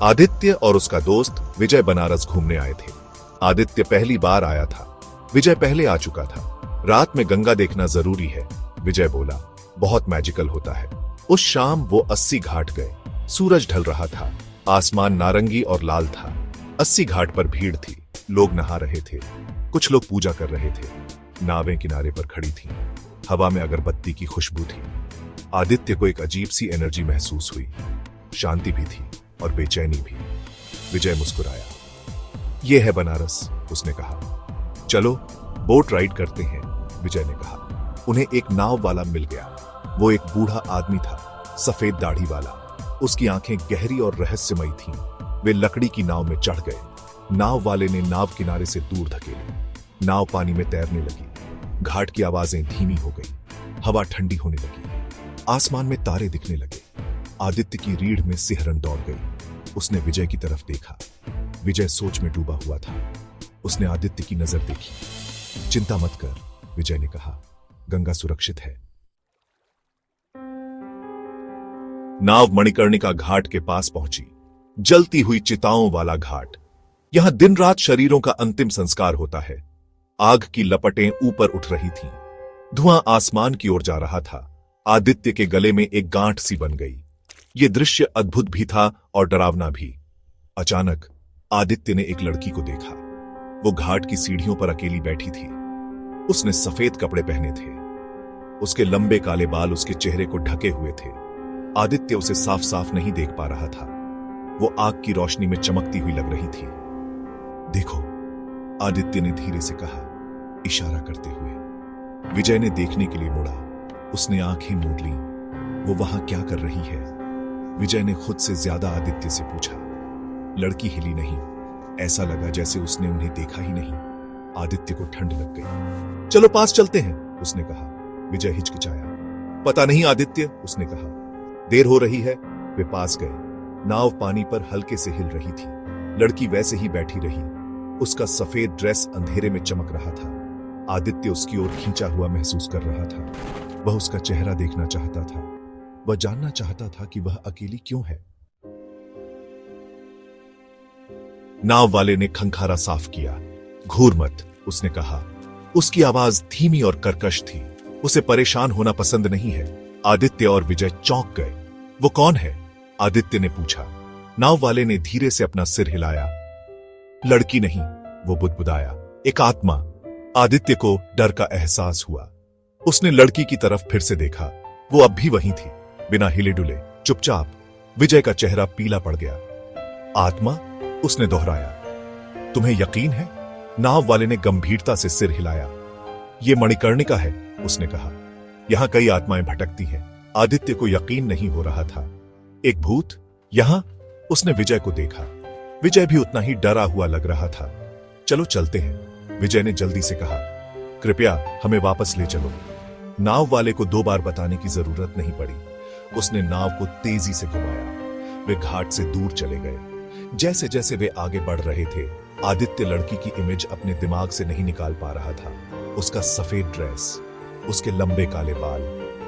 आदित्य और उसका दोस्त विजय बनारस घूमने आए थे। आदित्य पहली बार आया था, विजय पहले आ चुका था। रात में गंगा देखना जरूरी है, विजय बोला, बहुत मैजिकल होता है। उस शाम वो 80 घाट गए। सूरज ढल रहा था, आसमान नारंगी और लाल था। 80 घाट पर भीड़ थी, लोग नहा रहे थे, कुछ लोग पूजा कर रहे थे। नावें किनारे पर खड़ी थीं, हवा में अगरबत्ती की खुशबू थी। आदित्य को एक अजीब सी एनर्जी महसूस हुई, शांति भी थी और बेचैनी भी। विजय मुस्कुराया। यह है बनारस, उसने कहा। चलो बोट राइड करते हैं, विजय ने कहा। उन्हें एक नाव वाला मिल गया। वो एक बूढ़ा आदमी था, सफेद दाढ़ी वाला। उसकी आंखें गहरी और रहस्यमयी थीं। वे लकड़ी की नाव में चढ़ गए। नाव वाले ने नाव किनारे से दूर धकेली। नाव पानी में तैरने लगी। घाट की आवाजें धीमी हो गई, हवा ठंडी होने लगी, आसमान में तारे दिखने लगे। आदित्य की रीढ़ में सिहरन दौड़ गई। उसने विजय की तरफ देखा। विजय सोच में डूबा हुआ था। उसने आदित्य की नजर देखी। चिंता मत कर, विजय ने कहा, गंगा सुरक्षित है। नाव मणिकर्णिका घाट के पास पहुंची। जलती हुई चिताओं वाला घाट। यहां दिन रात शरीरों का अंतिम संस्कार होता है। आग की लपटें ऊपर उठ रही थीं। धुआं आसमान की ओर जा रहा था। आदित्य के गले में एक गांठ सी बन गई। यह दृश्य अद्भुत भी था और डरावना भी। अचानक आदित्य ने एक लड़की को देखा। वो घाट की सीढ़ियों पर अकेली बैठी थी। उसने सफेद कपड़े पहने थे। उसके लंबे काले बाल उसके चेहरे को ढके हुए थे। आदित्य उसे साफ साफ नहीं देख पा रहा था। वो आग की रोशनी में चमकती हुई लग रही थी। देखो, आदित्य ने धीरे से कहा, इशारा करते हुए। विजय ने देखने के लिए मुड़ा। उसने आंखें मूंद लीं। वो वहां क्या कर रही है? विजय ने खुद से ज्यादा आदित्य से पूछा। लड़की हिली नहीं। ऐसा लगा जैसे उसने उन्हें देखा ही नहीं। आदित्य को ठंड लग गई। चलो पास चलते हैं, उसने कहा। विजय हिचकिचाया। पता नहीं आदित्य, उसने कहा, देर हो रही है। वे पास गए। नाव पानी पर हल्के से हिल रही थी। लड़की वैसे ही बैठी रही। उसका सफेद ड्रेस अंधेरे में चमक रहा था। आदित्य उसकी ओर खींचा हुआ महसूस कर रहा था। वह उसका चेहरा देखना चाहता था। वह जानना चाहता था कि वह अकेली क्यों है। नाव वाले ने खंखारा साफ किया। घूर मत, उसने कहा। उसकी आवाज धीमी और कर्कश थी। उसे परेशान होना पसंद नहीं है। आदित्य और विजय चौंक गए। वो कौन है? आदित्य ने पूछा। नाव वाले ने धीरे से अपना सिर हिलाया। लड़की नहीं, वो बुदबुदाया, एक आत्मा। आदित्य को डर का एहसास हुआ। उसने लड़की की तरफ फिर से देखा। वो अब भी वहीं थी, बिना हिले डुले, चुपचाप। विजय का चेहरा पीला पड़ गया। आत्मा? उसने दोहराया। तुम्हें यकीन है? नाव वाले ने गंभीरता से सिर हिलाया। यह मणिकर्णिका है, उसने कहा। यहां कई आत्माएं भटकती हैं। आदित्य को यकीन नहीं हो रहा था। एक भूत यहां? उसने विजय को देखा। विजय भी उतना ही डरा हुआ लग रहा था। चलो चलते हैं, विजय ने जल्दी से कहा। कृपया हमें वापस ले चलो। नाव वाले को 2 बार बताने की जरूरत नहीं पड़ी। उसने नाव को तेजी से घुमाया। वे घाट से दूर चले गए। जैसे जैसे वे आगे बढ़ रहे थे, आदित्य लड़की की इमेज अपने दिमाग से नहीं निकाल पा रहा था। उसका सफेद ड्रेस, उसके लंबे काले बाल,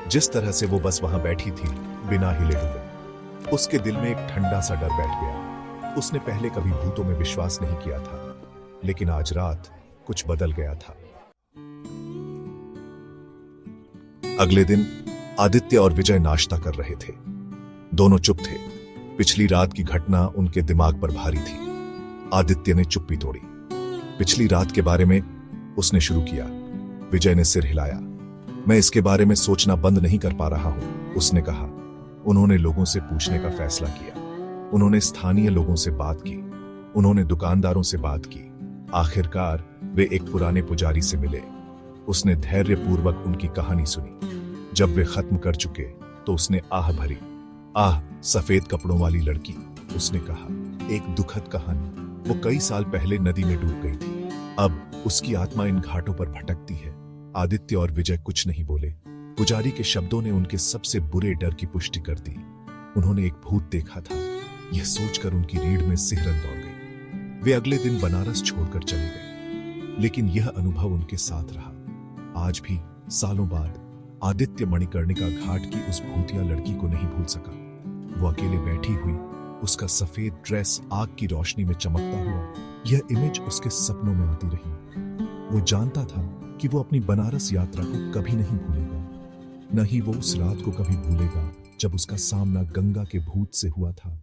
जिस तरह से वो बस वहां बैठी थी, बिना हिले डुले। उसके दिल में एक ठंडा सा डर बैठ गया। उसने पहले कभी भूतों में विश्वास नहीं किया था, लेकिन आज रात कुछ बदल गया था। अगले दिन आदित्य और विजय नाश्ता कर रहे थे। दोनों चुप थे। पिछली रात की घटना उनके दिमाग पर भारी थी। आदित्य ने चुप्पी तोड़ी। पिछली रात के बारे में उसने शुरू किया। विजय ने सिर हिलाया। मैं इसके बारे में सोचना बंद नहीं कर पा रहा हूं, उसने कहा। उन्होंने लोगों से पूछने का फैसला किया। उन्होंने स्थानीय लोगों से बात की। उन्होंने दुकानदारों से बात की। आखिरकार वे एक पुराने पुजारी से मिले। उसने धैर्यपूर्वक उनकी कहानी सुनी। जब वे खत्म कर चुके तो उसने आह भरी। आह, सफेद कपड़ों वाली लड़की, उसने कहा। एक दुखद कहानी। वो कई साल पहले नदी में डूब गई थी। अब उसकी आत्मा इन घाटों पर भटकती है। आदित्य और विजय कुछ नहीं बोले। पुजारी के शब्दों ने उनके सबसे बुरे डर की पुष्टि कर दी। उन्होंने एक भूत देखा था। यह सोचकर उनकी रीढ़ में सिहरन दौड़ गई। वे अगले दिन बनारस छोड़कर चले गए, लेकिन यह अनुभव उनके साथ रहा। आज भी सालों बाद आदित्य मणिकर्णिका घाट की उस भूतिया लड़की को नहीं भूल सका। वो अकेले बैठी हुई उसका सफेद ड्रेस आग की रोशनी में चमकता हुआ, यह इमेज उसके सपनों में आती रही। वो जानता था कि वो अपनी बनारस यात्रा को कभी नहीं भूलेगा, न ही वो उस रात को कभी भूलेगा जब उसका सामना गंगा के भूत से हुआ था।